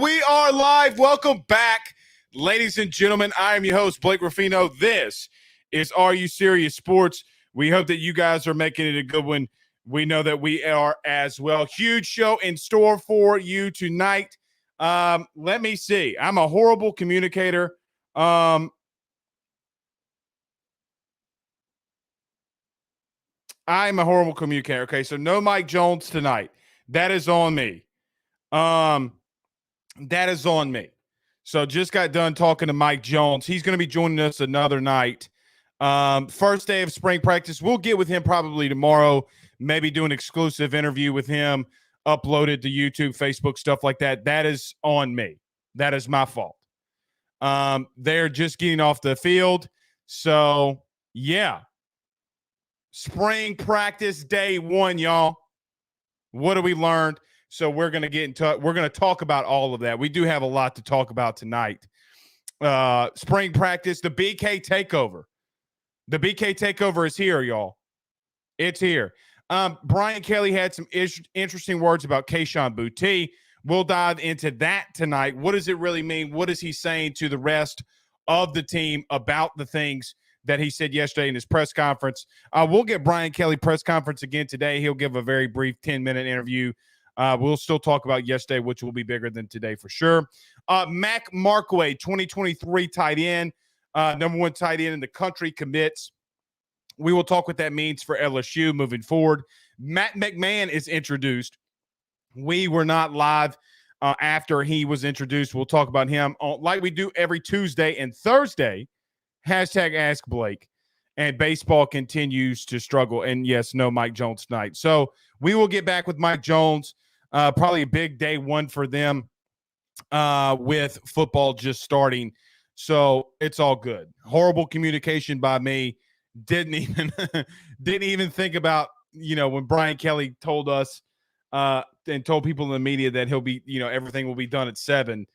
We are live. Welcome back, ladies and gentlemen. I am your host, Blake Ruffino. This is Are You Serious Sports. We hope that you guys are making it a good one. We know that we are as well. Huge show in store for you tonight. Let me see. I'm a horrible communicator. I'm a horrible communicator. Okay, so no Mike Jones tonight. That is on me. That is on me. So just got done talking to Mike Jones. He's going to be joining us another night. First day of spring practice. We'll get with him probably tomorrow, maybe do an exclusive interview with him, upload it to YouTube, Facebook, stuff like that. That is on me. That is my fault. They're just getting off the field. So, yeah. Spring practice day one, y'all. What have we learned? So we're going to get into we're going to talk about all of that. We do have a lot to talk about tonight. Spring practice, the BK takeover. The BK takeover is here, y'all. It's here. Brian Kelly had some interesting words about Kayson Boutte. We'll dive into that tonight. What does it really mean? What is he saying to the rest of the team about the things that he said yesterday in his press conference? We'll get Brian Kelly press conference again today. He'll give a very brief 10-minute interview. We'll still talk about yesterday, which will be bigger than today for sure. Markway, 2023 tight end, number one tight end in the country, commits. We will talk what that means for LSU moving forward. McMahon is introduced. We were not live after he was introduced. We'll talk about him like we do every Tuesday and Thursday. Hashtag Ask Blake. And baseball continues to struggle. And yes, no Mike Jones tonight. So we will get back with Mike Jones. Probably a big day one for them with football just starting. So it's all good. Horrible communication by me. Didn't even think about, when Brian Kelly told us and told people in the media that he'll be, everything will be done at 7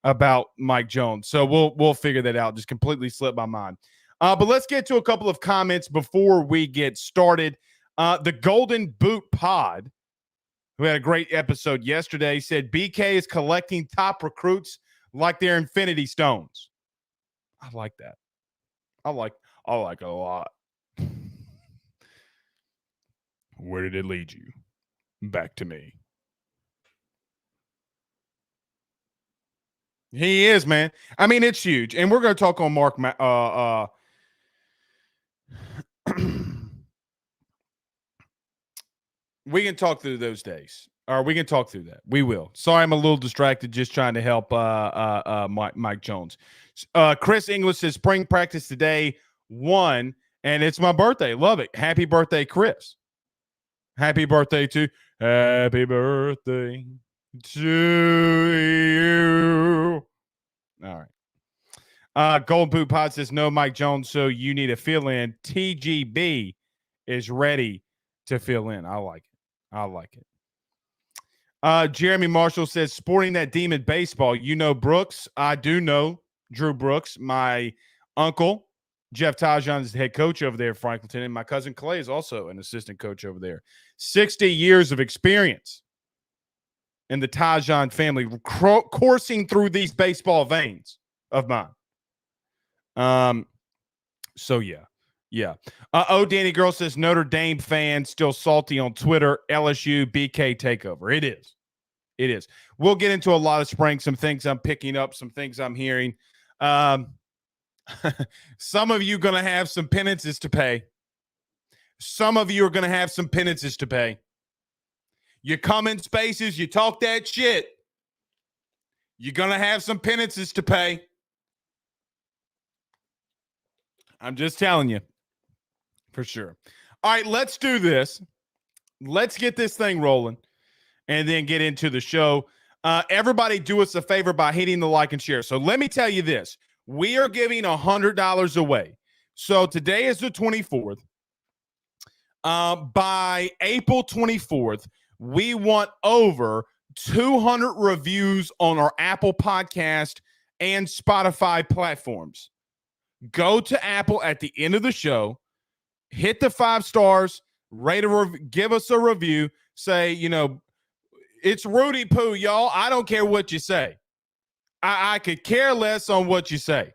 about Mike Jones. So we'll figure that out. Just completely slipped my mind. But let's get to a couple of comments before we get started. The Golden Boot Pod, who had a great episode yesterday, said BK is collecting top recruits like they're Infinity Stones. I like that. I like it a lot. Where did it lead you? Back to me. He is, man. I mean, it's huge. And we're going to talk on Mark we can talk through those days, or we can talk through that. We will. Sorry, I'm a little distracted just trying to help Mike Jones. Chris English says spring practice today 1, and it's my birthday. Love it. Happy birthday, Chris. Happy birthday to you. All right. Golden Boot Pod says no Mike Jones, so you need a fill in. TGB is ready to fill in. I like it. Jeremy Marshall says, sporting that demon baseball. You know Brooks. I do know Drew Brooks. My uncle, Jeff Tajon, is the head coach over there at Franklinton, and my cousin Clay is also an assistant coach over there. 60 years of experience in the Tajon family, coursing through these baseball veins of mine. So, yeah. Yeah. Danny Girl says Notre Dame fans still salty on Twitter. LSU BK takeover. It is. It is. We'll get into a lot of spring, some things I'm picking up, some things I'm hearing. Some of you going to have some penances to pay. Some of you are going to have some penances to pay. You come in spaces, you talk that shit. You're going to have some penances to pay. I'm just telling you. For sure. All right, let's do this. Let's get this thing rolling and then get into the show. Everybody do us a favor by hitting the like and share. So let me tell you this. We are giving $100 away. So today is the 24th. By April 24th, we want over 200 reviews on our Apple Podcast and Spotify platforms. Go to Apple at the end of the show. Hit the 5 stars, give us a review, say, it's Rudy Poo, y'all. I don't care what you say. I could care less on what you say.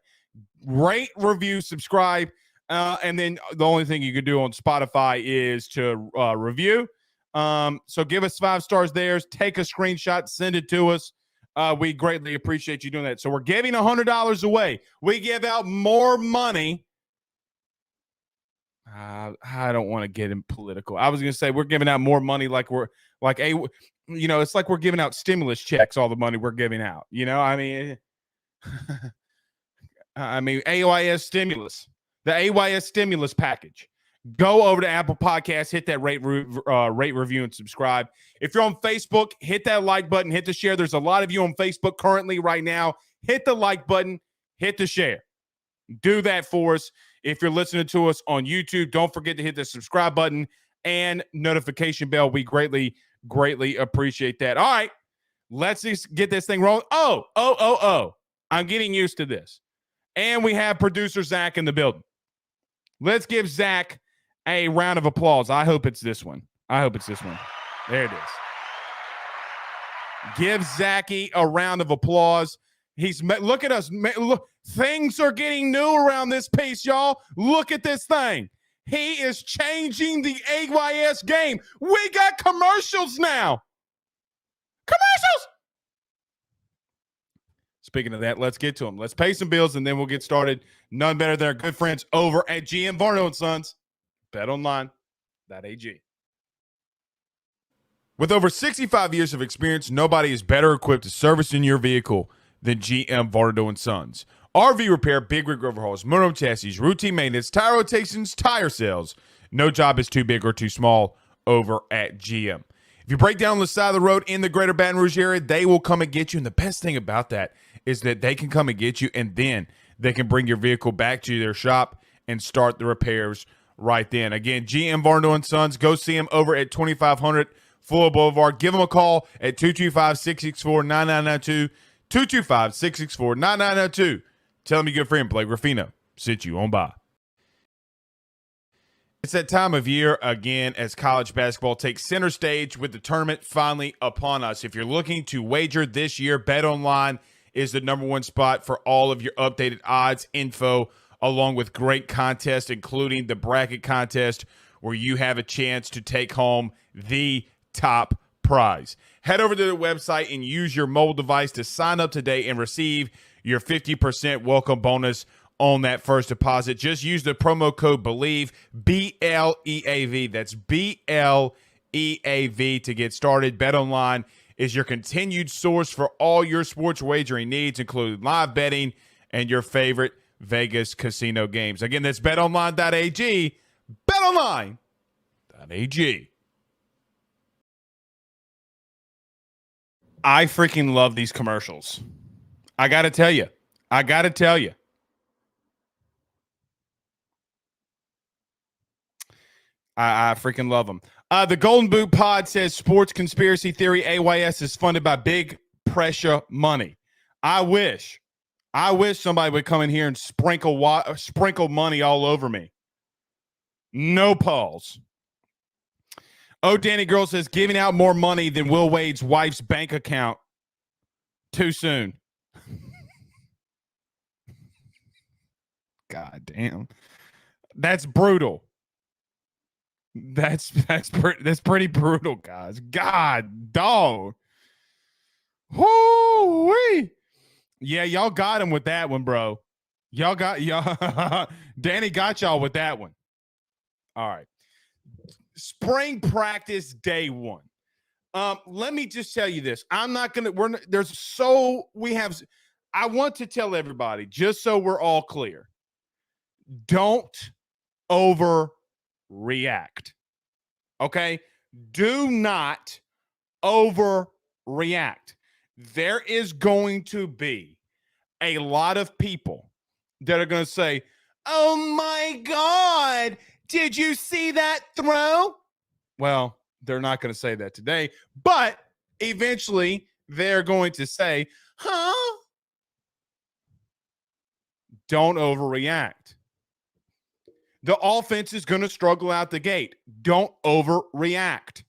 Rate, review, subscribe, and then the only thing you could do on Spotify is to review. So give us 5 stars there. Take a screenshot, send it to us. We greatly appreciate you doing that. So we're giving $100 away. We give out more money. I don't want to get in political. I was going to say we're giving out more money like we're like it's like we're giving out stimulus checks, all the money we're giving out. I mean, AYS stimulus, the AYS stimulus package. Go over to Apple Podcasts, hit that rate, review, and subscribe. If you're on Facebook, hit that like button, hit the share. There's a lot of you on Facebook currently right now. Hit the like button, hit the share. Do that for us. If you're listening to us on YouTube, don't forget to hit the subscribe button and notification bell. We greatly, greatly appreciate that. All right, let's just get this thing rolling. Oh. I'm getting used to this. And we have producer Zach in the building. Let's give Zach a round of applause. I hope it's this one. There it is. Give Zachy a round of applause. Look at us. Look, things are getting new around this piece, y'all. Look at this thing. He is changing the AYS game. We got commercials now. Commercials. Speaking of that, let's get to them. Let's pay some bills, and then we'll get started. None better than our good friends over at GM Varno & Sons. BetOnline.ag. With over 65 years of experience, nobody is better equipped to service in your vehicle than GM Varno & Sons. RV repair, big rig overhauls, motorhome chassis, routine maintenance, tire rotations, tire sales. No job is too big or too small over at GM. If you break down on the side of the road in the greater Baton Rouge area, they will come and get you. And the best thing about that is that they can come and get you, and then they can bring your vehicle back to their shop and start the repairs right then. Again, GM Varno & Sons. Go see them over at 2500 Fuller Boulevard. Give them a call at 225-664-9992. 225-664-9992. Tell them your good friend Blake Ruffino sent you on by. It's that time of year again as college basketball takes center stage with the tournament finally upon us. If you're looking to wager this year, BetOnline is the number one spot for all of your updated odds, info, along with great contests, including the bracket contest where you have a chance to take home the top prize. Head over to the website and use your mobile device to sign up today and receive your 50% welcome bonus on that first deposit. Just use the promo code BELIEVE, BLEAV. That's BLEAV to get started. BetOnline is your continued source for all your sports wagering needs, including live betting and your favorite Vegas casino games. Again, that's betonline.ag. Betonline.ag. I freaking love these commercials. I got to tell you. I freaking love them. The Golden Boot Pod says sports conspiracy theory AYS is funded by big pressure money. I wish somebody would come in here and sprinkle money all over me. No pause. Oh, Danny Girl says giving out more money than Will Wade's wife's bank account. Too soon. God damn. That's brutal. That's pretty brutal, guys. God, dog. Whoo-wee. Yeah, y'all got him with that one, bro. Y'all Danny got y'all with that one. All right. Spring practice day one. Let me just tell you this. I want to tell everybody, just so we're all clear, don't overreact. Okay? Do not overreact. There is going to be a lot of people that are going to say, oh my God, did you see that throw? Well, they're not going to say that today, but eventually they're going to say, huh? Don't overreact. The offense is going to struggle out the gate. Don't overreact.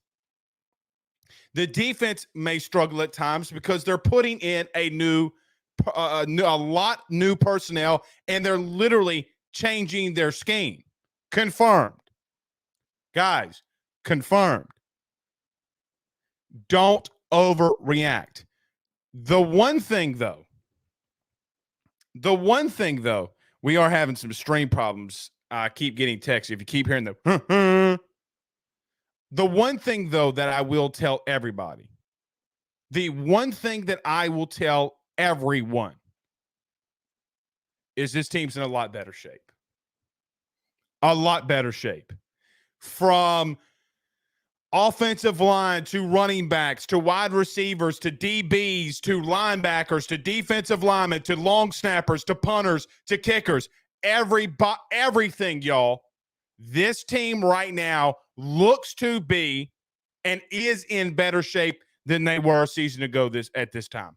The defense may struggle at times because they're putting in a new a lot new personnel, and they're literally changing their scheme. Confirmed. Guys, confirmed. Don't overreact. The one thing, though, we are having some stream problems. I keep getting texts. If you keep hearing the the one thing, though, that I will tell everybody, the one thing that I will tell everyone is this team's in a lot better shape. A lot better shape. From offensive line to running backs to wide receivers to DBs to linebackers to defensive linemen to long snappers to punters to kickers. Everything, y'all. This team right now looks to be and is in better shape than they were a season ago at this time.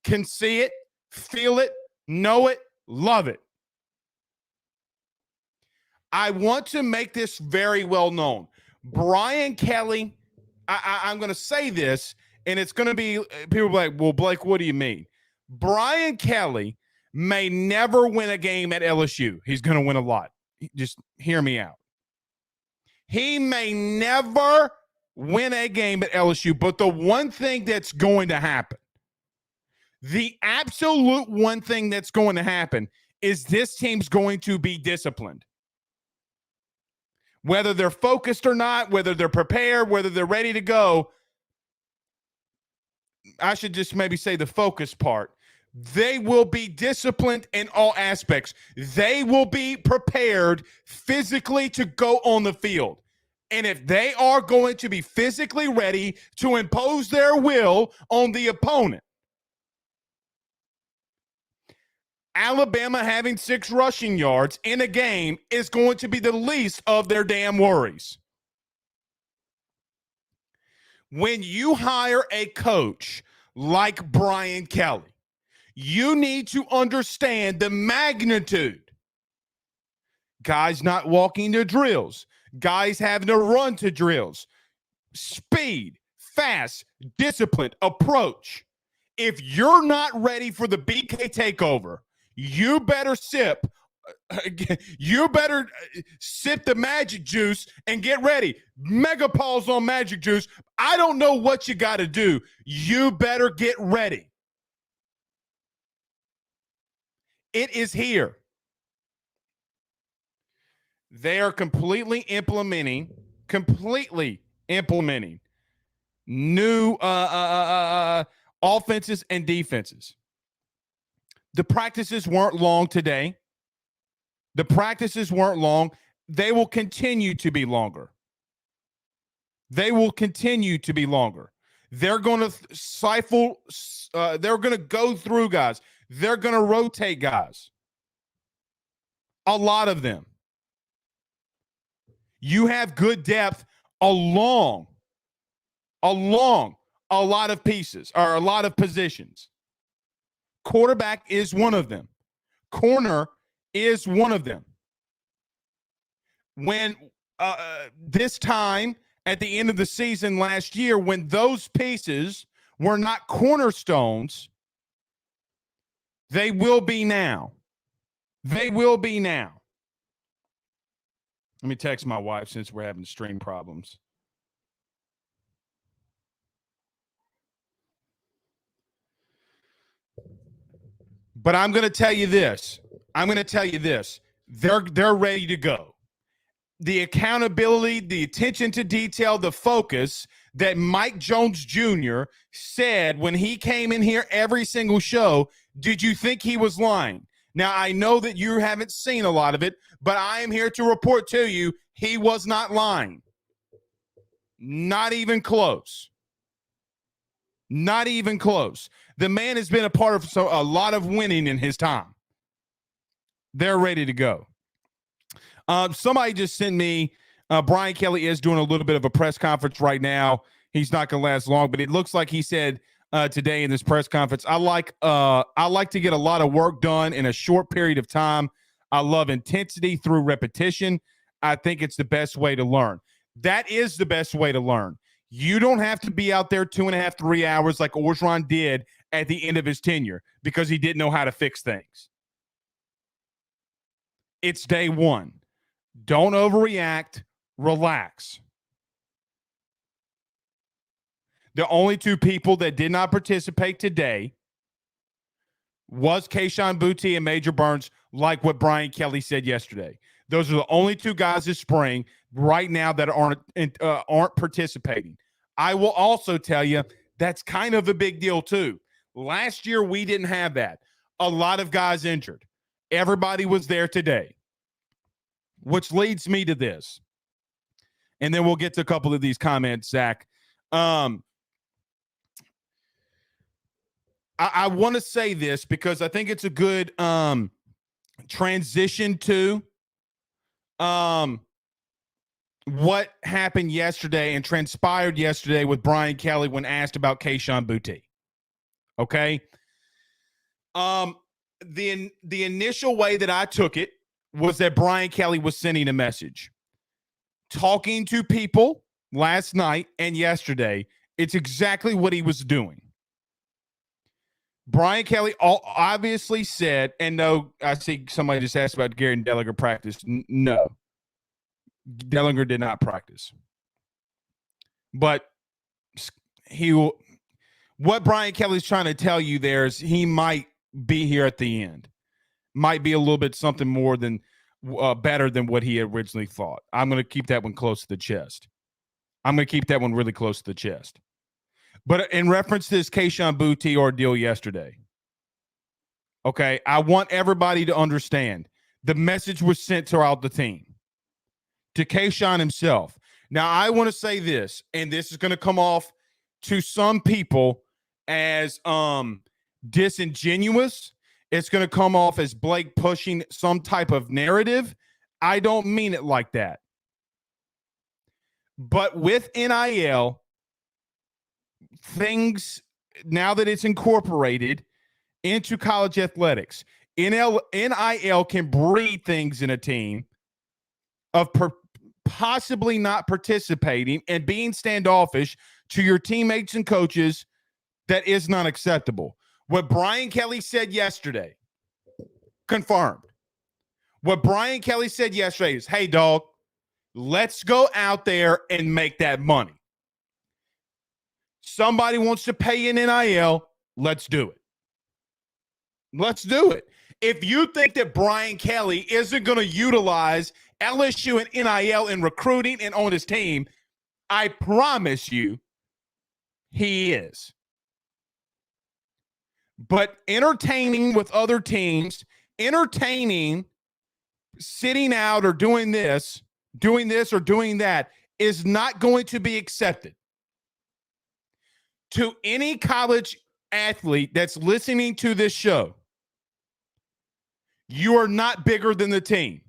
Can see it, feel it, know it, love it. I want to make this very well known. Brian Kelly, I'm going to say this, and it's going to be, people be like, well, Blake, what do you mean? Brian Kelly may never win a game at LSU. He's going to win a lot. Just hear me out. He may never win a game at LSU, but the one thing that's going to happen, the absolute one thing that's going to happen is this team's going to be disciplined. Whether they're focused or not, whether they're prepared, whether they're ready to go, I should just maybe say the focus part. They will be disciplined in all aspects. They will be prepared physically to go on the field. And if they are going to be physically ready to impose their will on the opponent, Alabama having 6 rushing yards in a game is going to be the least of their damn worries. When you hire a coach like Brian Kelly, you need to understand the magnitude. Guys not walking to drills. Guys having to run to drills. Speed, fast, disciplined approach. If you're not ready for the BK takeover, you better sip the magic juice and get ready. Mega pause on magic juice. I don't know what you got to do. You better get ready. It is here. They are completely implementing new offenses and defenses. The practices weren't long today. They will continue to be longer. They're going to they're going to go through guys. They're going to rotate guys. A lot of them. You have good depth along a lot of pieces or a lot of positions. Quarterback is one of them. Corner is one of them. When this time at the end of the season last year, when those pieces were not cornerstones, they will be now. Let me text my wife since we're having stream problems. But I'm going to tell you this. They're ready to go. The accountability, the attention to detail, the focus that Mike Jones Jr. said when he came in here every single show, did you think he was lying? Now, I know that you haven't seen a lot of it, but I am here to report to you he was not lying. Not even close. The man has been a part of a lot of winning in his time. They're ready to go. Somebody just sent me, Brian Kelly is doing a little bit of a press conference right now. He's not going to last long, but it looks like he said today in this press conference, I like to get a lot of work done in a short period of time. I love intensity through repetition. I think it's the best way to learn. That is the best way to learn. You don't have to be out there 2.5, 3 hours like Orgeron did at the end of his tenure because he didn't know how to fix things. It's day one. Don't overreact. Relax. The only two people that did not participate today was Kayson Boutte and Major Burns, like what Brian Kelly said yesterday. Those are the only two guys this spring right now that aren't participating. I will also tell you that's kind of a big deal too. Last year we didn't have that. A lot of guys injured. Everybody was there today, which leads me to this. And then we'll get to a couple of these comments, Zach. I want to say this because I think it's a good transition to what happened yesterday and transpired yesterday with Brian Kelly when asked about Kayson Boutte. Okay. The initial way that I took it was that Brian Kelly was sending a message. Talking to people last night and yesterday, it's exactly what he was doing. Brian Kelly obviously said, and no, I see somebody just asked about Gary and Dellinger practice. No. Dellinger did not practice. But what Brian Kelly's trying to tell you there is he might be here at the end. Might be a little bit something more than better than what he originally thought. I'm going to keep that one close to the chest. I'm going to keep that one really close to the chest. But in reference to this Kayson Boutte ordeal yesterday, okay, I want everybody to understand the message was sent throughout the team to Kayshon himself. Now, I want to say this, and this is going to come off to some people as disingenuous. It's going to come off as Blake pushing some type of narrative. I don't mean it like that. But with NIL, things, now that it's incorporated into college athletics, NIL can breed things in a team of possibly not participating and being standoffish to your teammates and coaches. That is not acceptable. What Brian Kelly said yesterday, confirmed. What Brian Kelly said yesterday is, hey, dog, let's go out there and make that money. Somebody wants to pay in NIL, let's do it. Let's do it. If you think that Brian Kelly isn't going to utilize LSU and NIL in recruiting and on his team, I promise you he is. But entertaining with other teams, entertaining, sitting out or doing this or doing that is not going to be accepted. To any college athlete that's listening to this show, you are not bigger than the team.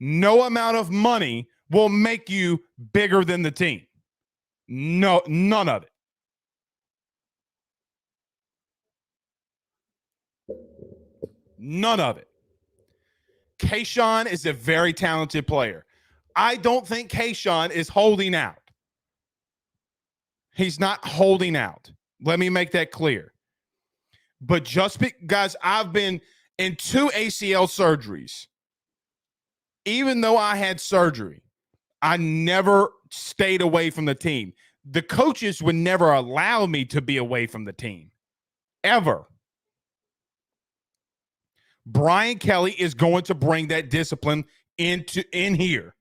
No amount of money will make you bigger than the team. No, none of it. None of it. Kayshon is a very talented player. I don't think Kayshon is holding out. He's not holding out. Let me make that clear. But guys, I've been in 2 ACL surgeries. Even though I had surgery, I never stayed away from the team. The coaches would never allow me to be away from the team. Ever. Brian Kelly is going to bring that discipline in here.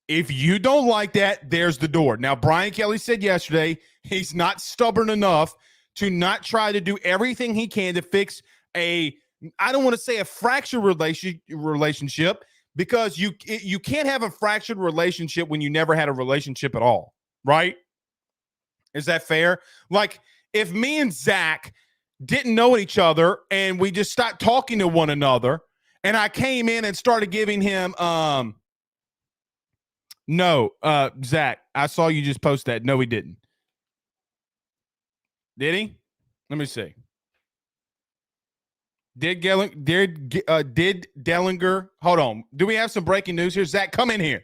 If you don't like that, there's the door. Now, Brian Kelly said yesterday he's not stubborn enough to not try to do everything he can to fix I don't want to say a fractured relationship, because you can't have a fractured relationship when you never had a relationship at all, right? Is that fair? Like, if me and Zach didn't know each other and we just stopped talking to one another, and I came in and started giving him Zach, I saw you just post that. No, he didn't. Did he? Let me see. Did Dellinger? Hold on. Do we have some breaking news here? Zach, come in here.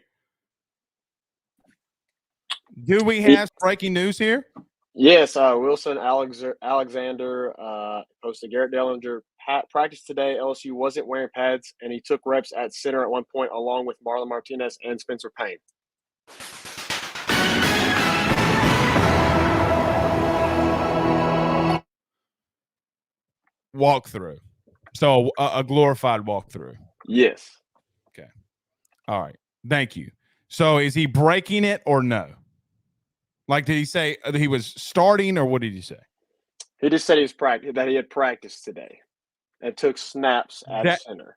Do we have breaking news here? Yes, Wilson Alexander posted Garrett Dellinger practiced today. LSU wasn't wearing pads, and he took reps at center at one point, along with Marlon Martinez and Spencer Payne. Walkthrough. So a glorified walkthrough. Yes. Okay. All right. Thank you. So is he breaking it or no? Like, did he say that he was starting, or what did he say? He just said that he had practiced today and took snaps at center.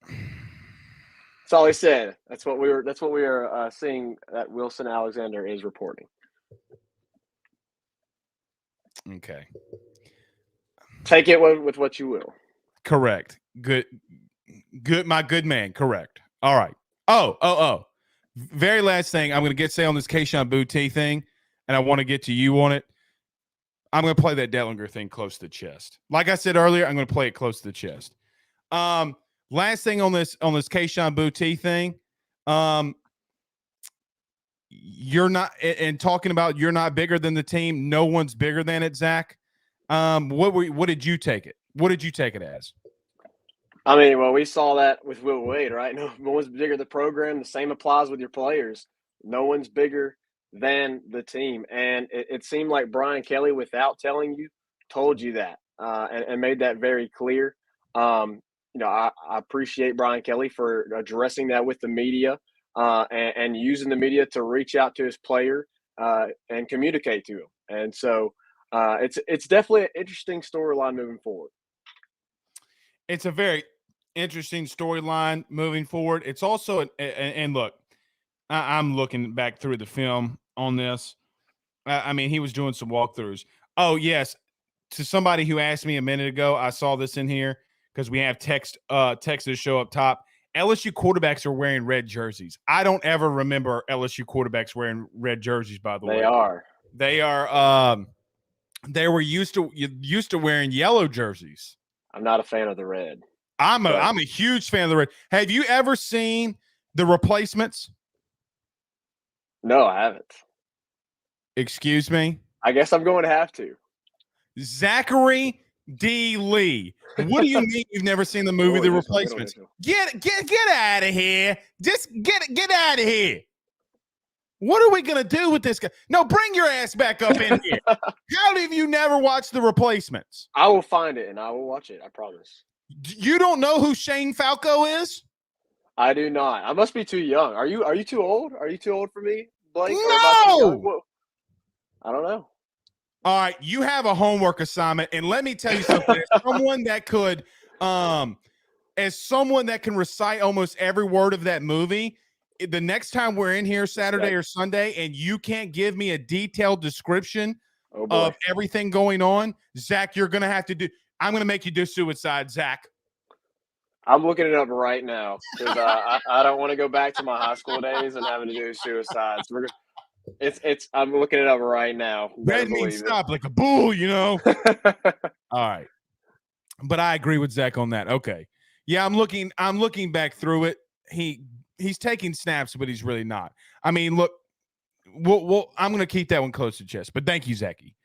That's all he said. That's what we are seeing that Wilson Alexander is reporting. Okay. Take it with what you will. Correct. Good. My good man. Correct. All right. Oh. Very last thing I'm going to say on this Kayson Boutte thing, and I want to get to you on it. I'm going to play that Dellinger thing close to the chest. Like I said earlier, I'm going to play it close to the chest. Last thing on this Kayson Boutte thing, you're not, and talking about you're not bigger than the team. No one's bigger than it, Zach. What did you take it? What did you take it as? I mean, well, we saw that with Will Wade, right? No one's bigger than the program. The same applies with your players. No one's bigger than the team. And it seemed like Brian Kelly, without telling you, told you that and made that very clear. I appreciate Brian Kelly for addressing that with the media and using the media to reach out to his player and communicate to him. And so it's definitely an interesting storyline moving forward. It's a very interesting storyline moving forward. It's also, and look, I'm looking back through the film on this. I mean, he was doing some walkthroughs. Oh, yes. To somebody who asked me a minute ago, I saw this in here because we have text to show up top. LSU quarterbacks are wearing red jerseys. I don't ever remember LSU quarterbacks wearing red jerseys, by the way. They are. They were used to wearing yellow jerseys. I'm not a fan of the red. I'm a huge fan of the red. Have you ever seen The Replacements? No, I haven't. Excuse me? I guess I'm going to have to. Zachary D. Lee. What do you mean you've never seen the movie The Replacements? Get out of here. Just get out of here. What are we going to do with this guy? No, bring your ass back up in here. How have you never watched The Replacements? I will find it and I will watch it. I promise. You don't know who Shane Falco is? I do not. I must be too young. Are you too old? Are you too old for me, Blake? No. I don't know. All right, you have a homework assignment, and let me tell you something. As someone that can recite almost every word of that movie, the next time we're in here Saturday or Sunday and you can't give me a detailed description of everything going on, Zach, you're going to have to do – I'm going to make you do suicide, Zach. I'm looking it up right now because I don't want to go back to my high school days and having to do suicides. I'm looking it up right now. Red means stop, like a bull, you know. All right. But I agree with Zach on that. Okay. Yeah, I'm looking back through it. He's taking snaps, but he's really not. I mean, look, I'm going to keep that one close to chest. But thank you, Zachy.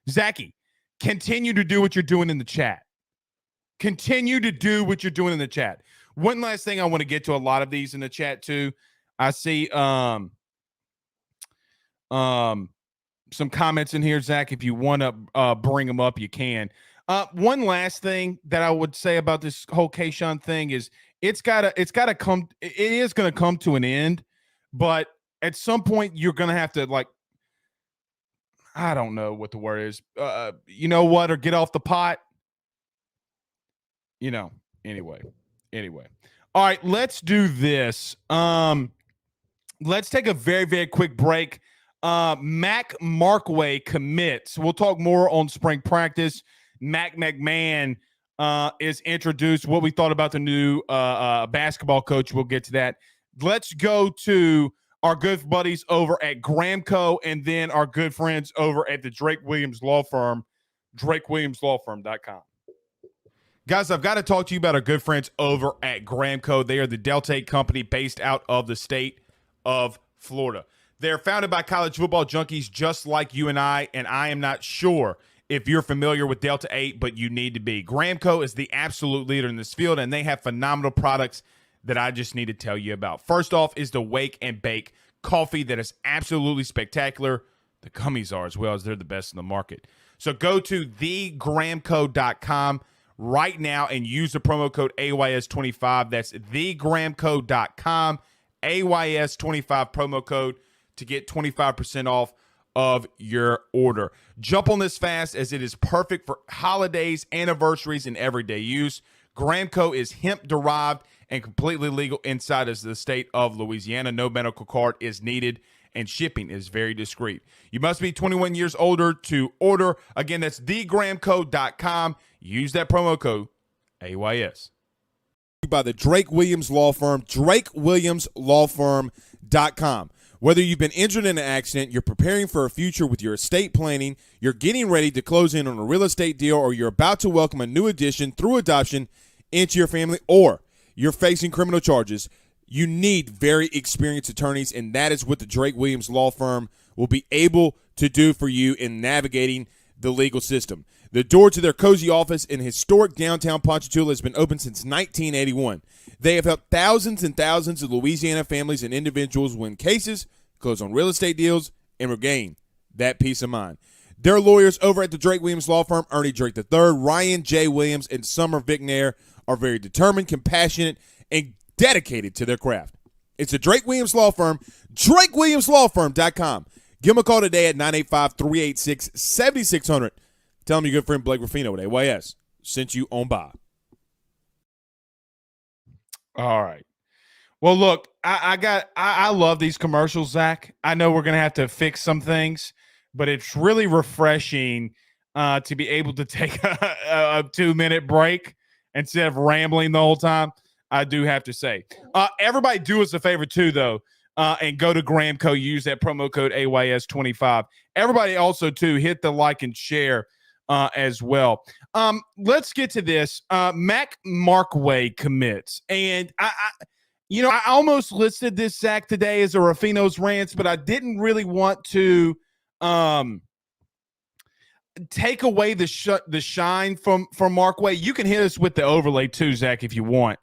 Zachy, continue to do what you're doing in the chat. Continue to do what you're doing in the chat. One last thing I want to get to a lot of these in the chat too. I see some comments in here, Zach. If you want to bring them up, you can. One last thing that I would say about this whole Kayshon thing is it is going to come to an end, but at some point you're going to have to, I don't know what the word is. You know what? Or get off the pot. Anyway. All right, let's do this. Let's take a very, very quick break. Markway Commits. We'll talk more on spring practice. McMahon is introduced. What we thought about the new basketball coach. We'll get to that. Let's go to our good buddies over at Gramco and then our good friends over at the Drake Williams Law Firm, drakewilliamslawfirm.com. Guys, I've got to talk to you about our good friends over at Gramco. They are the Delta 8 company based out of the state of Florida. They're founded by college football junkies just like you and I am not sure if you're familiar with Delta 8, but you need to be. Gramco is the absolute leader in this field, and they have phenomenal products that I just need to tell you about. First off is the Wake and Bake coffee that is absolutely spectacular. The gummies are as well, as they're the best in the market. So go to thegramco.com right now and use the promo code AYS25. That's thegramco.com, AYS25 promo code to get 25% off of your order. Jump on this fast, as it is perfect for holidays, anniversaries, and everyday use. Gramco is hemp-derived and completely legal inside of the state of Louisiana. No medical card is needed, and shipping is very discreet. You must be 21 years older to order. Again, that's thegramco.com. Use that promo code AYS. By the Drake Williams Law Firm, drakewilliamslawfirm.com. Whether you've been injured in an accident, you're preparing for a future with your estate planning, you're getting ready to close in on a real estate deal, or you're about to welcome a new addition through adoption into your family, or you're facing criminal charges, you need very experienced attorneys, and that is what the Drake Williams Law Firm will be able to do for you in navigating the legal system. The door to their cozy office in historic downtown Ponchatoula has been open since 1981. They have helped thousands and thousands of Louisiana families and individuals win cases, close on real estate deals, and regain that peace of mind. Their lawyers over at the Drake Williams Law Firm, Ernie Drake III, Ryan J. Williams, and Summer Vignair, are very determined, compassionate, and dedicated to their craft. It's the Drake Williams Law Firm, drakewilliamslawfirm.com. Give them a call today at 985-386-7600. Tell them your good friend Blake Ruffino at AYS sent you on by. All right. Well, look, I love these commercials, Zach. I know we're going to have to fix some things, but it's really refreshing to be able to take a 2-minute break instead of rambling the whole time. I do have to say. Everybody do us a favor too, though, and go to Gramco. Use that promo code AYS25. Everybody also, too, hit the like and share as well. Let's get to this. Markway Commits. And I almost listed this, Zach, today as a Ruffino's Rants, but I didn't really want to take away the shine from Markway. You can hit us with the overlay too, Zach, if you want.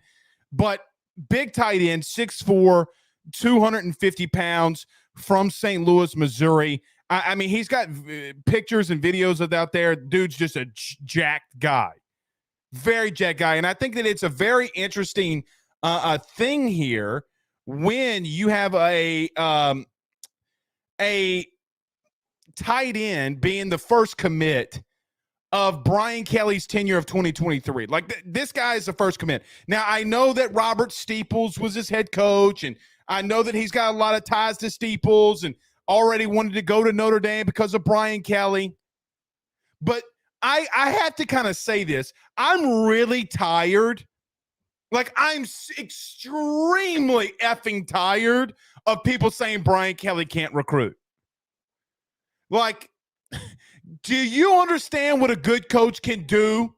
But big tight end, 6'4", 250 pounds, from St. Louis, Missouri. I mean, he's got pictures and videos of out there. Dude's just a jacked guy. Very jacked guy. And I think that it's a very interesting thing here when you have a tight end being the first commit of Brian Kelly's tenure of 2023. Like, this guy is the first commit. Now, I know that Robert Steeples was his head coach, and I know that he's got a lot of ties to Steeples and already wanted to go to Notre Dame because of Brian Kelly. But I have to kind of say this. I'm really tired. Like, I'm extremely effing tired of people saying Brian Kelly can't recruit. Like, do you understand what a good coach can do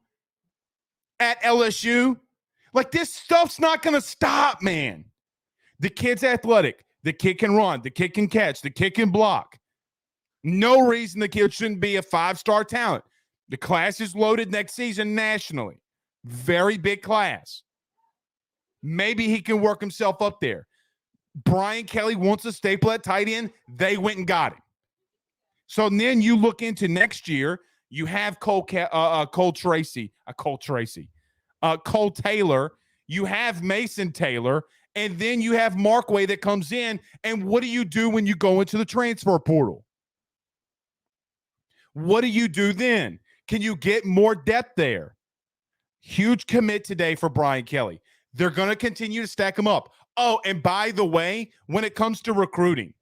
at LSU? Like, this stuff's not going to stop, man. The kid's athletic. The kid can run. The kid can catch. The kid can block. No reason the kid shouldn't be a 5-star talent. The class is loaded next season nationally. Very big class. Maybe he can work himself up there. Brian Kelly wants a staple at tight end. They went and got him. So then you look into next year, you have Cole Taylor. You have Mason Taylor. And then you have Markway that comes in. And what do you do when you go into the transfer portal? What do you do then? Can you get more depth there? Huge commit today for Brian Kelly. They're going to continue to stack him up. Oh, and by the way, when it comes to recruiting,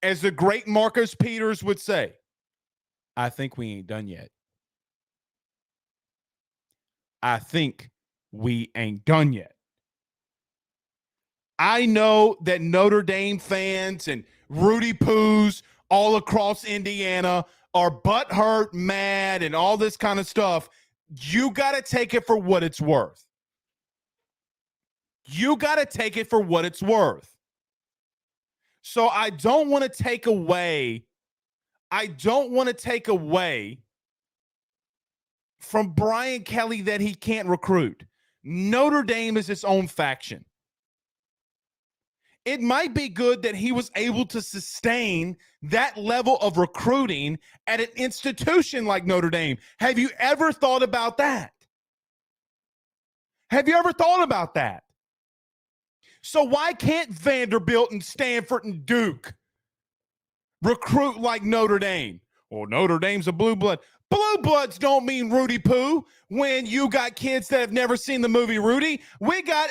as the great Marcus Peters would say, I think we ain't done yet. I know that Notre Dame fans and Rudy Poos all across Indiana are butthurt, mad, and all this kind of stuff. You got to take it for what it's worth. So I don't want to take away from Brian Kelly that he can't recruit. Notre Dame is its own faction. It might be good that he was able to sustain that level of recruiting at an institution like Notre Dame. Have you ever thought about that? So why can't Vanderbilt and Stanford and Duke recruit like Notre Dame? Well, Notre Dame's a blue blood. Blue bloods don't mean Rudy Poo when you got kids that have never seen the movie Rudy. We got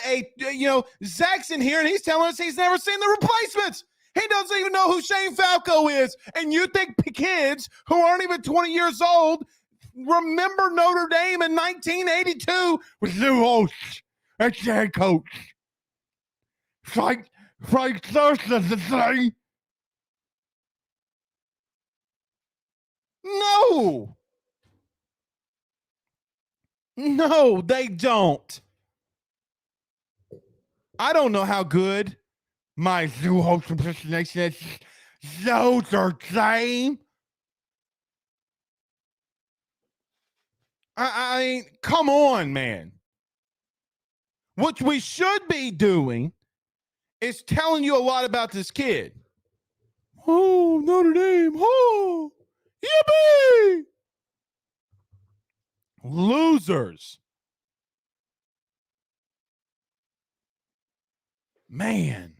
Zach's in here and he's telling us he's never seen The Replacements. He doesn't even know who Shane Falco is. And you think kids who aren't even 20 years old remember Notre Dame in 1982 with Lou Holtz as the head coach. Frank Thurston's the thing. No, they don't. I don't know how good my Lou Holtz impersonation is. Those are same. I mean, come on, man. What we should be doing is telling you a lot about this kid. Oh, Notre Dame. Oh, yippee. Losers. Man.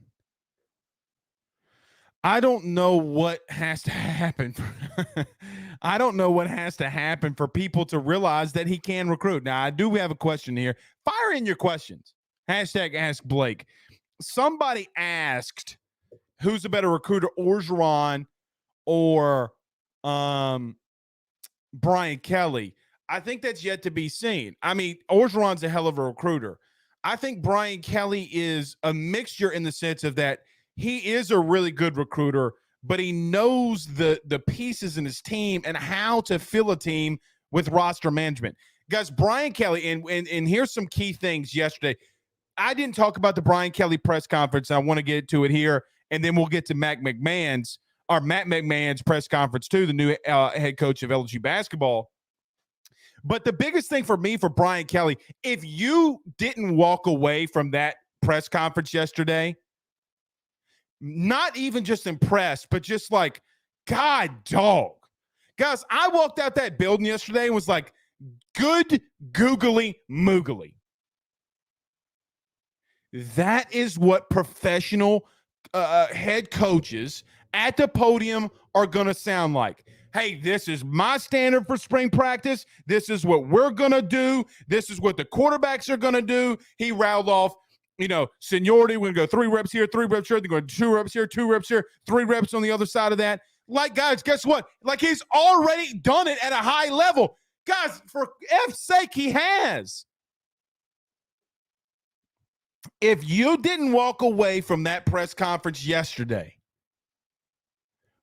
I don't know what has to happen. I don't know what has to happen for people to realize that he can recruit. Now, I do have a question here. Fire in your questions. Hashtag Ask Blake. Somebody asked who's a better recruiter, Orgeron or Brian Kelly. I think that's yet to be seen. I mean, Orgeron's a hell of a recruiter. I think Brian Kelly is a mixture in the sense of that he is a really good recruiter, but he knows the pieces in his team and how to fill a team with roster management. Guys, Brian Kelly, and here's some key things yesterday. I didn't talk about the Brian Kelly press conference. I want to get to it here, and then we'll get to Matt McMahon's press conference too, the new head coach of LSU basketball. But the biggest thing for me, for Brian Kelly, if you didn't walk away from that press conference yesterday, not even just impressed, but just like, God, dog. Guys, I walked out that building yesterday and was like, good googly moogly. That is what professional head coaches at the podium are going to sound like. Hey, this is my standard for spring practice. This is what we're going to do. This is what the quarterbacks are going to do. He rattled off, seniority. We're going to go 3 reps here, 3 reps here. They're going 2 reps here, 2 reps here, 3 reps on the other side of that. Like, guys, guess what? Like, he's already done it at a high level. Guys, for F's sake, he has. If you didn't walk away from that press conference yesterday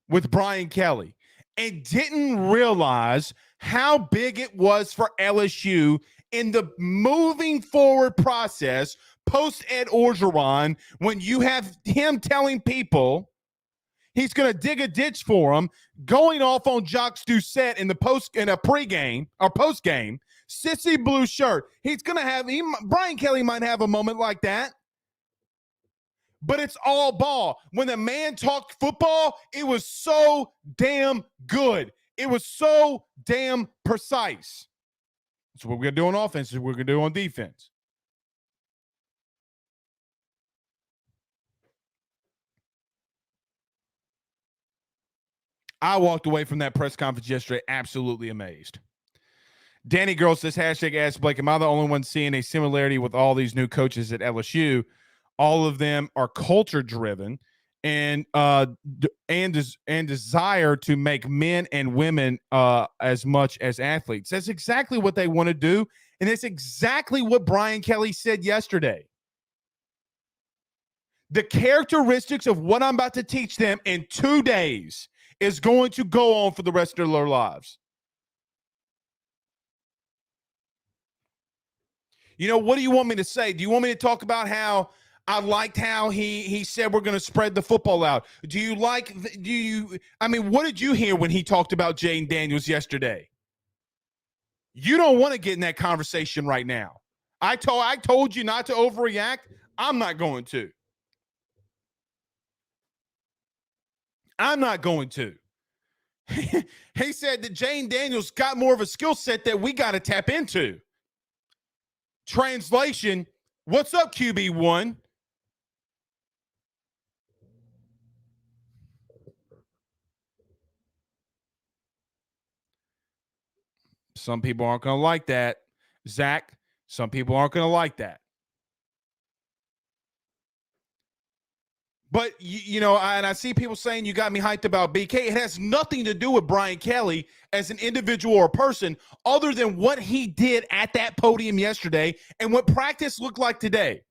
with Brian Kelly and didn't realize how big it was for LSU in the moving forward process post Ed Orgeron, when you have him telling people he's going to dig a ditch for him, going off on Jacques Doucette in a pregame or postgame, sissy blue shirt. He's going to have Brian Kelly might have a moment like that. But it's all ball. When the man talked football, it was so damn good. It was so damn precise. That's what we're going to do on offense. That's what we're going to do on defense. I walked away from that press conference yesterday absolutely amazed. Danny Girl says, hashtag Ask Blake, am I the only one seeing a similarity with all these new coaches at LSU? All of them are culture driven and desire to make men and women as much as athletes. That's exactly what they want to do, and it's exactly what Brian Kelly said yesterday. The characteristics of what I'm about to teach them in 2 days is going to go on for the rest of their lives. What do you want me to say? Do you want me to talk about how I liked how he said we're going to spread the football out. I mean, what did you hear when he talked about Jayden Daniels yesterday? You don't want to get in that conversation right now. I told you not to overreact. I'm not going to. I'm not going to. He said that Jayden Daniels got more of a skill set that we got to tap into. Translation, what's up, QB1? Some people aren't going to like that. Zach, some people aren't going to like that. But, and I see people saying you got me hyped about BK. It has nothing to do with Brian Kelly as an individual or person other than what he did at that podium yesterday and what practice looked like today.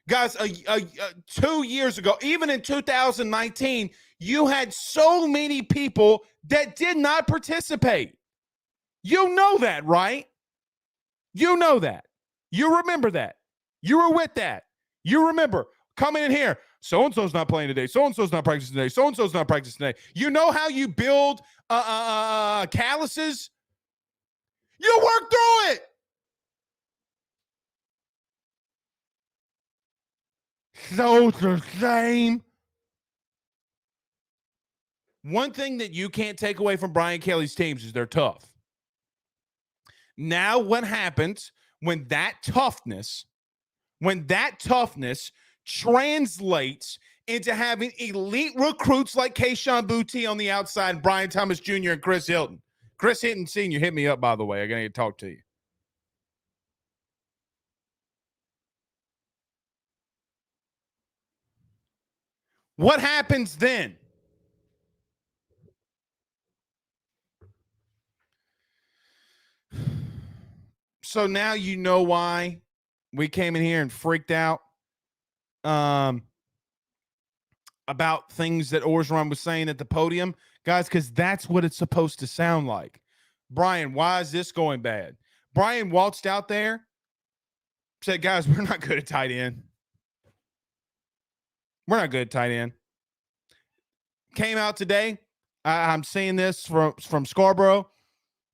Guys, 2 years ago, even in 2019, you had so many people that did not participate. You know that, right? You know that. You remember that. You were with that. You remember coming in here, so-and-so's not playing today, so-and-so's not practicing today, so-and-so's not practicing today. You know how you build calluses? You work through it. So it's the same. One thing that you can't take away from Brian Kelly's teams is they're tough. Now what happens when that toughness translates into having elite recruits like Kayson Boutte on the outside, Brian Thomas Jr. and Chris Hilton. Chris Hilton Sr. hit me up, by the way. I got to talk to you. What happens then? So now you know why we came in here and freaked out about things that Orgeron was saying at the podium, guys, because that's what it's supposed to sound like. Brian, why is this going bad? Brian waltzed out there, said, guys, we're not good at tight end. We're not good at tight end. Came out today. I'm seeing this from Scarborough.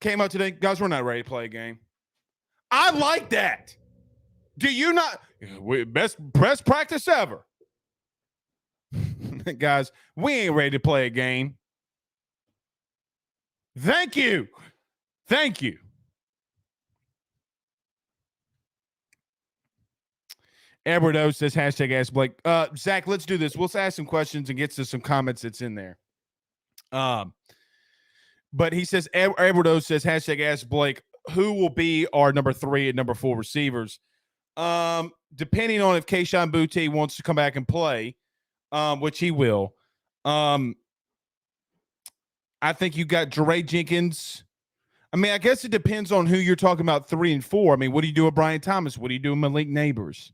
Came out today. Guys, we're not ready to play a game. I like that. Do you not? Best practice ever. Guys, we ain't ready to play a game. Thank you. Thank you. Edward O says, hashtag ask Blake. Zach, let's do this. We'll ask some questions and get to some comments that's in there. But he says, Edward O says, hashtag ask Blake, who will be our number 3 and number 4 receivers? Depending on if Kayshon Boutte wants to come back and play, which he will. I think you got Jeray Jenkins. I mean, I guess it depends on who you're talking about 3 and 4. I mean, what do you do with Brian Thomas? What do you do with Malik Neighbors?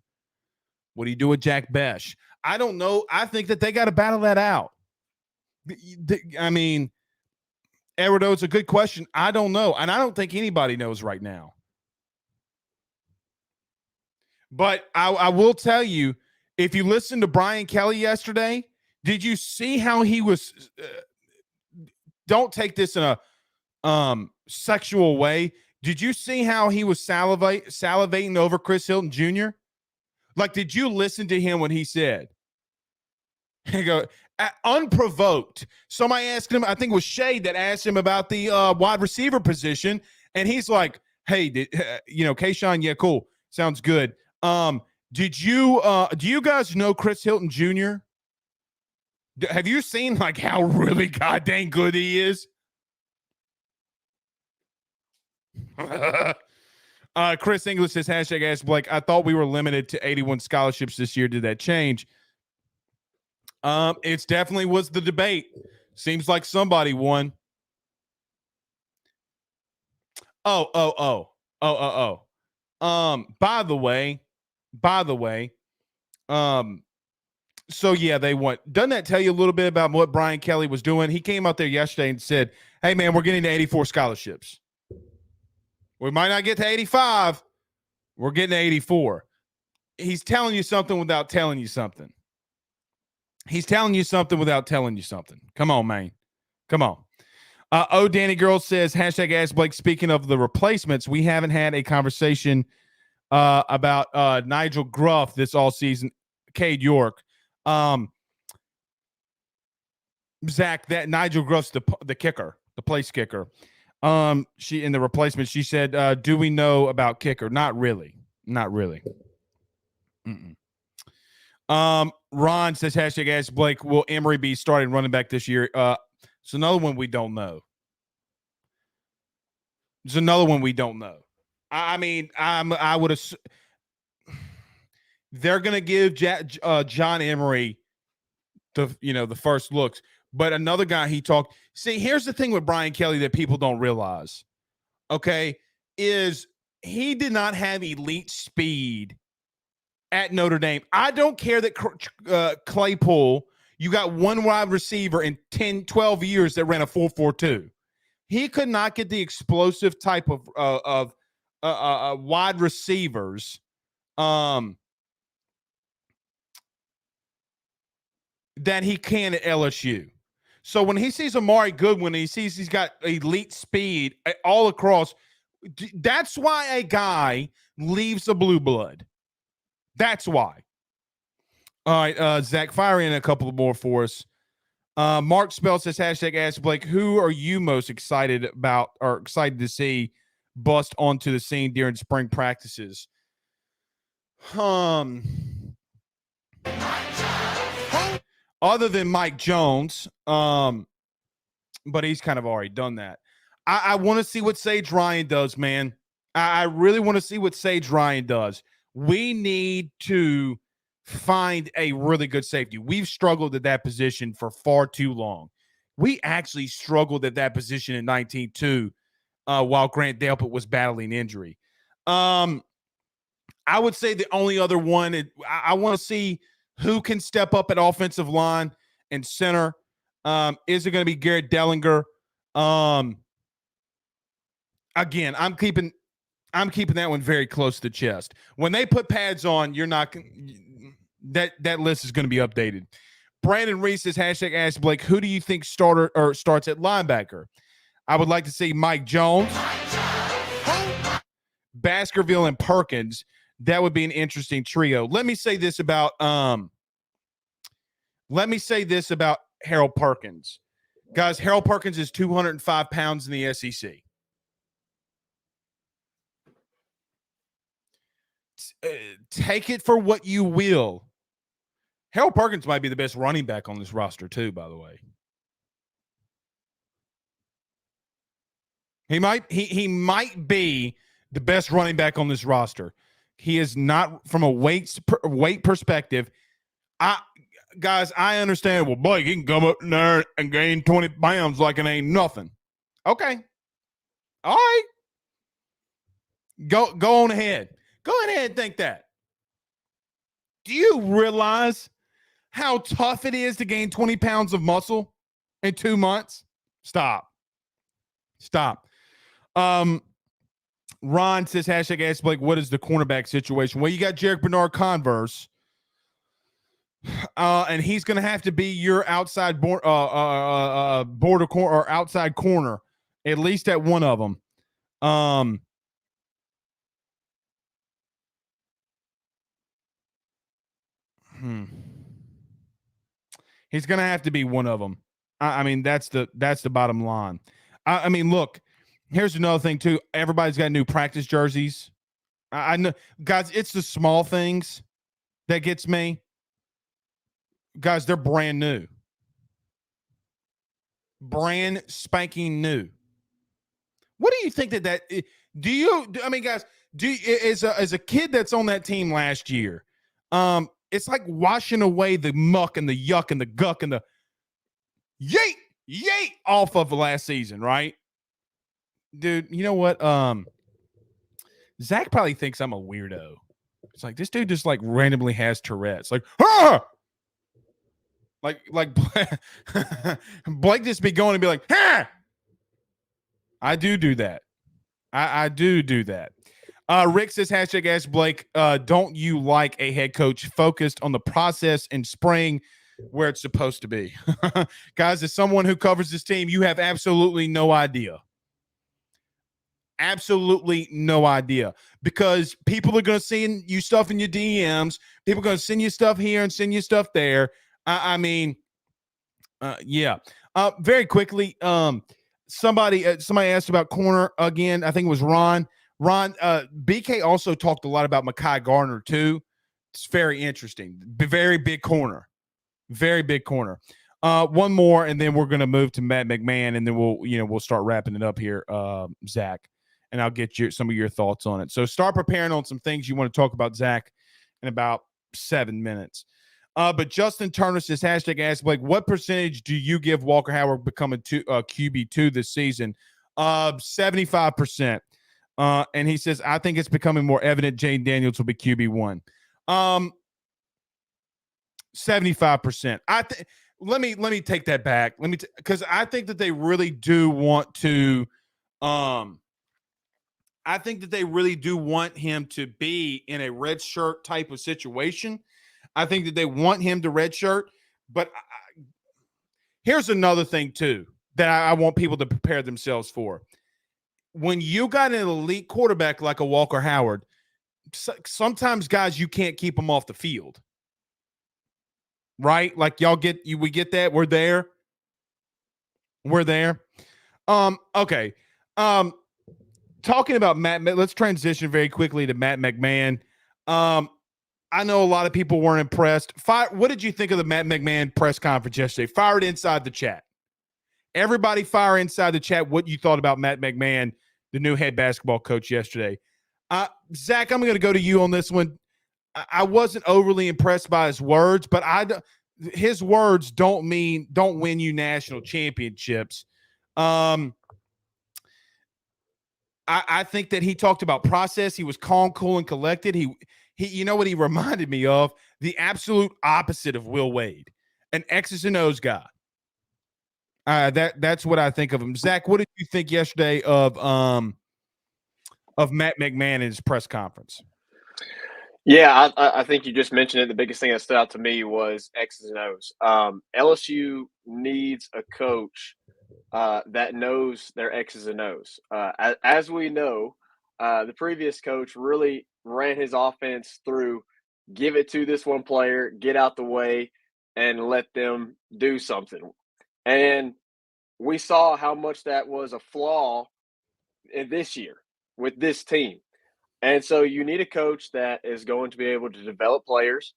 What do you do with Jack Besh? I don't know. I think that they got to battle that out. I mean, Eduardo, it's a good question. I don't know. And I don't think anybody knows right now. But I will tell you, if you listened to Brian Kelly yesterday, did you see how he was don't take this in a sexual way. Did you see how he was salivating over Chris Hilton Jr.? Like, did you listen to him when he said, he go, unprovoked. Somebody asked him, I think it was Shade that asked him about the wide receiver position. And he's like, hey, Kayshon, yeah, cool. Sounds good. Do you guys know Chris Hilton Jr.? Have you seen like how really goddamn good he is? Chris English says, hashtag ask Blake, I thought we were limited to 81 scholarships this year. Did that change? It's definitely was the debate. Seems like somebody won. By the way, so yeah, they won. Doesn't that tell you a little bit about what Brian Kelly was doing? He came out there yesterday and said, hey man, we're getting to 84 scholarships. We might not get to 85. We're getting to 84. He's telling you something without telling you something. He's telling you something without telling you something. Come on, man. Come on. Danny Girl says, hashtag Ask Blake. Speaking of the replacements, we haven't had a conversation about Nigel Gruff this all season. Cade York. Zach, that Nigel Gruff's the kicker, the place kicker. She in the replacement, she said, do we know about kicker? Not really. Not really. Mm-mm. Ron says, hashtag Ask Blake, will Emory be starting running back this year? It's another one we don't know. It's another one we don't know. I would assume they're going to give John Emory the first looks. But another guy he talked. See, here's the thing with Brian Kelly that people don't realize. Okay, is he did not have elite speed at Notre Dame. I don't care that Claypool, you got one wide receiver in 10, 12 years that ran a 4.42. He could not get the explosive type of wide receivers that he can at LSU. So when he sees Amari Goodwin, he sees he's got elite speed all across. That's why a guy leaves the blue blood. That's why. All right, Zach, fire in a couple more for us. Mark Spell says, hashtag Ask Blake, who are you most excited about or excited to see bust onto the scene during spring practices? Other than Mike Jones, but he's kind of already done that. I want to see what Sage Ryan does, man. I really want to see what Sage Ryan does. We need to find a really good safety. We've struggled at that position for far too long. We actually struggled at that position in 19-2 while Grant Delpit was battling injury. I would say the only other one, I want to see who can step up at offensive line and center. Is it going to be Garrett Dellinger? Again, I'm keeping that one very close to the chest. When they put pads on, you're not that list is going to be updated. Brandon Reese says, hashtag Ask Blake, who do you think starts at linebacker? I would like to see Mike Jones, Baskerville, and Perkins. That would be an interesting trio. Let me say this about Harold Perkins. Guys, Harold Perkins is 205 pounds in the SEC. Take it for what you will. Harold Perkins might be the best running back on this roster too, by the way. He might be the best running back on this roster. He is not, from a weight perspective. Guys, I understand. Well, Blake, he can come up in there and gain 20 pounds like it ain't nothing. Okay. All right. Go on ahead. Go ahead and think that. Do you realize how tough it is to gain 20 pounds of muscle in 2 months? Stop. Ron says, hashtag Ask Blake, what is the cornerback situation? Well, you got Jarek Bernard-Converse, and he's going to have to be your outside border corner or outside corner, at least at one of them. He's going to have to be one of them. I mean, that's the bottom line. I mean, look, here's another thing too. Everybody's got new practice jerseys. I know, guys, it's the small things that gets me. Guys, they're brand new. Brand spanking new. What do you think that do you, I mean, guys, as a kid that's on that team last year, it's like washing away the muck and the yuck and the guck and the yay off of last season, right? Dude, you know what? Zach probably thinks I'm a weirdo. It's like this dude just like randomly has Tourette's. Like, ah! Like Blake just be going and be like, ha! I do that. I do that. Rick says, hashtag ask Blake, don't you like a head coach focused on the process in spring where it's supposed to be? Guys, as someone who covers this team, you have absolutely no idea. Absolutely no idea, because people are going to send you stuff in your DMs. People are going to send you stuff here and send you stuff there. Yeah. Very quickly, somebody asked about corner again. I think it was Ron. BK also talked a lot about Mekhi Garner too. It's very interesting. Very big corner. Very big corner. One more, and then we're going to move to Matt McMahon, and then we'll start wrapping it up here, Zach, and I'll get some of your thoughts on it. So start preparing on some things you want to talk about, Zach, in about 7 minutes. But Justin Turner says, hashtag ask Blake, what percentage do you give Walker Howard becoming QB2 this season? 75%. And he says, I think it's becoming more evident Jane Daniels will be QB1. 75%. Let me take that back. Because I think that they really do want to I think that they really do want him to be in a red shirt type of situation. I think that they want him to red shirt, but here's another thing too that I want people to prepare themselves for. When you got an elite quarterback like a Walker Howard, sometimes guys, you can't keep them off the field. Right? Like we get that. We're there. Okay. Talking about Matt, let's transition very quickly to Matt McMahon. I know a lot of people weren't impressed. What did you think of the Matt McMahon press conference yesterday? Fire it inside the chat. Everybody fire inside the chat what you thought about Matt McMahon, the new head basketball coach yesterday. Zach, I'm going to go to you on this one. I wasn't overly impressed by his words, but his words don't win you national championships. I think that he talked about process. He was calm, cool, and collected. He you know what he reminded me of? The absolute opposite of Will Wade, an X's and O's guy. That's what I think of him. Zach, what did you think yesterday of Matt McMahon in his press conference? Yeah, I think you just mentioned it. The biggest thing that stood out to me was X's and O's. LSU needs a coach that knows their X's and O's. As we know, the previous coach really ran his offense through give it to this one player, get out the way, and let them do something. And we saw how much that was a flaw in this year with this team. And so you need a coach that is going to be able to develop players.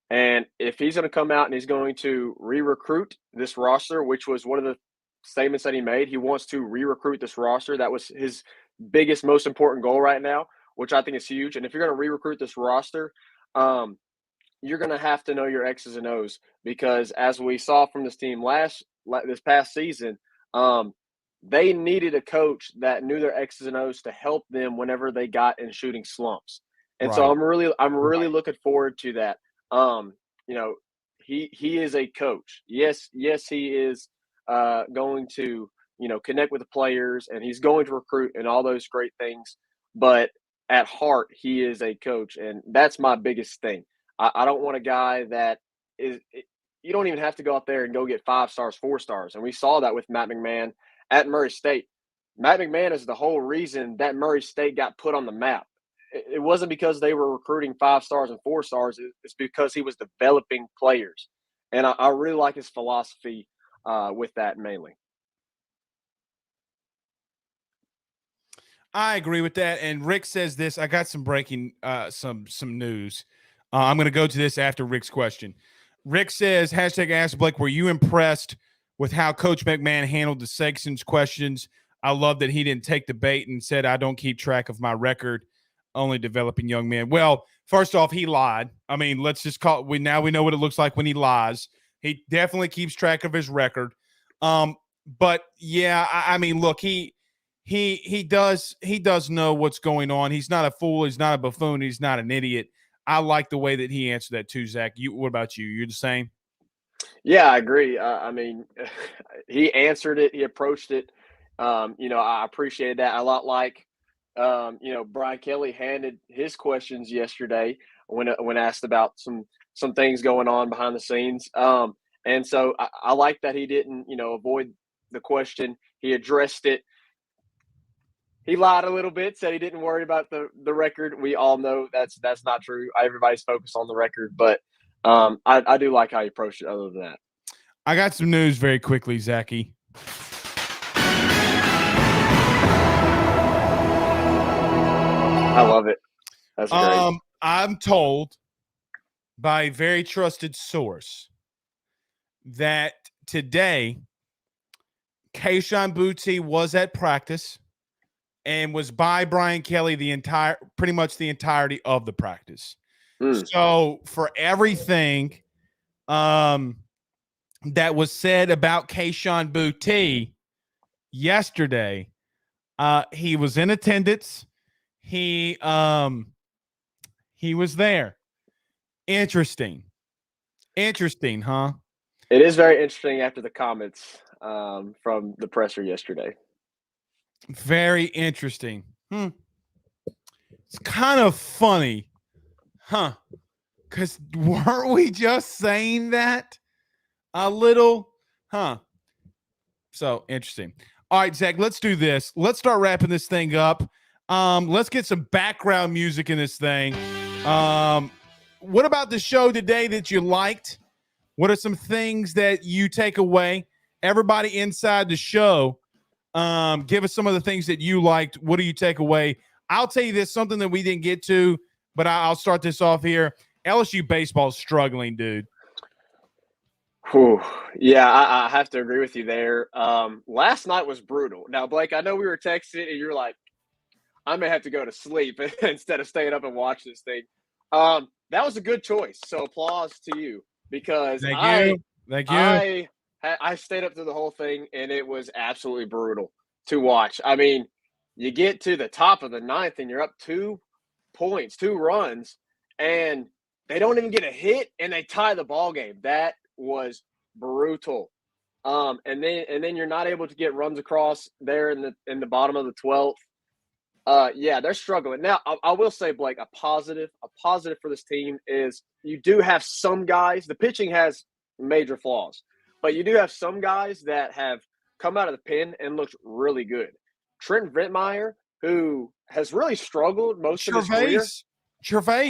And if he's going to come out and he's going to re-recruit this roster, which was one of the statements that he made, he wants to re-recruit this roster. That was his biggest, most important goal right now, which I think is huge. And if you're going to re-recruit this roster, you're going to have to know your X's and O's, because as we saw from this team this past season, they needed a coach that knew their X's and O's to help them whenever they got in shooting slumps. And so I'm really looking forward to that. He is a coach. Yes, he is going to, connect with the players, and he's going to recruit and all those great things. But at heart, he is a coach, and that's my biggest thing. I don't want a guy that is – you don't even have to go out there and go get 5 stars, 4 stars. And we saw that with Matt McMahon at Murray State. Matt McMahon is the whole reason that Murray State got put on the map. It wasn't because they were recruiting 5 stars and 4 stars. It's because he was developing players. And I really like his philosophy with that mainly. I agree with that. And Rick says this. I got some breaking some news. I'm going to go to this after Rick's question. Rick says, hashtag ask Blake, were you impressed with how Coach McMahon handled the Sexton's questions? I love that he didn't take the bait and said, I don't keep track of my record, only developing young men. Well, first off, he lied. I mean, let's just call it. Now we know what it looks like when he lies. He definitely keeps track of his record. But yeah, I mean, look, he does know what's going on. He's not a fool. He's not a buffoon. He's not an idiot. I like the way that he answered that too, Zach. What about you? You're the same? Yeah, I agree. I mean, he answered it. He approached it. I appreciated that a lot. Like Brian Kelly handed his questions yesterday when asked about some things going on behind the scenes. And so I like that he didn't, avoid the question. He addressed it. He lied a little bit, said he didn't worry about the record. We all know that's not true. Everybody's focused on the record, but I do like how he approached it other than that. I got some news very quickly, Zachy. I love it. That's great. I'm told by a very trusted source that today Kayson Boutte was at practice and was by Brian Kelly pretty much the entirety of the practice. So for everything that was said about Kayson Boutte yesterday, he was in attendance. He was there. Interesting, huh? It is very interesting after the comments from the presser yesterday. Very interesting. It's kind of funny, huh? Because weren't we just saying that a little, huh? So interesting. All right, Zach, let's do this. Let's start wrapping this thing up. Let's get some background music in this thing. What about the show today that you liked? What are some things that you take away? Everybody inside the show, give us some of the things that you liked. What do you take away? I'll tell you this, something that we didn't get to, but I'll start this off here. LSU baseball is struggling, dude. Whew. Yeah, I have to agree with you there. Last night was brutal. Now, Blake, I know we were texting and you're like, I may have to go to sleep instead of staying up and watch this thing. That was a good choice. So applause to you because Thank you. I stayed up through the whole thing and it was absolutely brutal to watch. I mean, you get to the top of the ninth and you're up 2 points, 2 runs, and they don't even get a hit and they tie the ball game. That was brutal. And then you're not able to get runs across there in the bottom of the 12th. Yeah, they're struggling. Now, I will say, Blake, a positive for this team is you do have some guys. The pitching has major flaws, but you do have some guys that have come out of the pen and looked really good. Trent Ventmeyer, who has really struggled most of his career.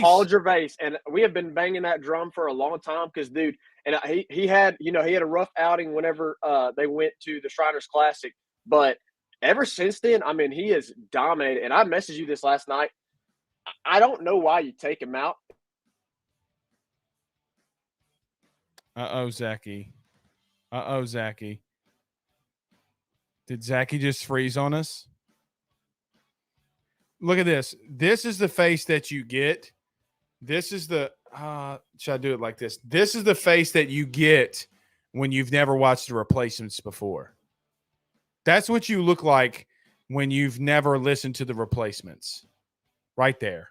Paul Gervais, and we have been banging that drum for a long time because, dude, and he had a rough outing whenever they went to the Shriners Classic, but ever since then, I mean, he has dominated. And I messaged you this last night. I don't know why you take him out. Zachy. Did Zachy just freeze on us? Look at this. This is the face that you get. This is the should I do it like this? This is the face that you get when you've never watched the Replacements before. That's what you look like when you've never listened to the Replacements. Right there.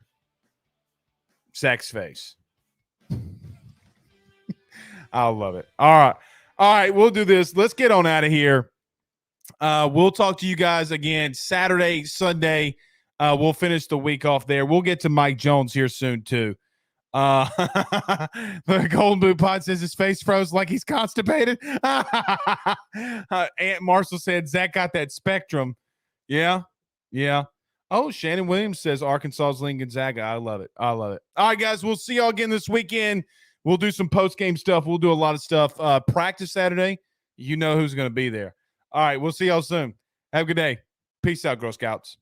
Zach's face. I love it. All right, we'll do this. Let's get on out of here. We'll talk to you guys again Saturday, Sunday. We'll finish the week off there. We'll get to Mike Jones here soon, too. The Golden Boot Pod says his face froze like he's constipated. Aunt Marshall said Zach got that spectrum. Yeah. Oh, Shannon Williams says Arkansas's Lincoln Gonzaga. I love it. All right, guys, we'll see y'all again this weekend. We'll do some post-game stuff. We'll do a lot of stuff. Practice Saturday. You know who's going to be there. All right, we'll see y'all soon. Have a good day. Peace out, Girl Scouts.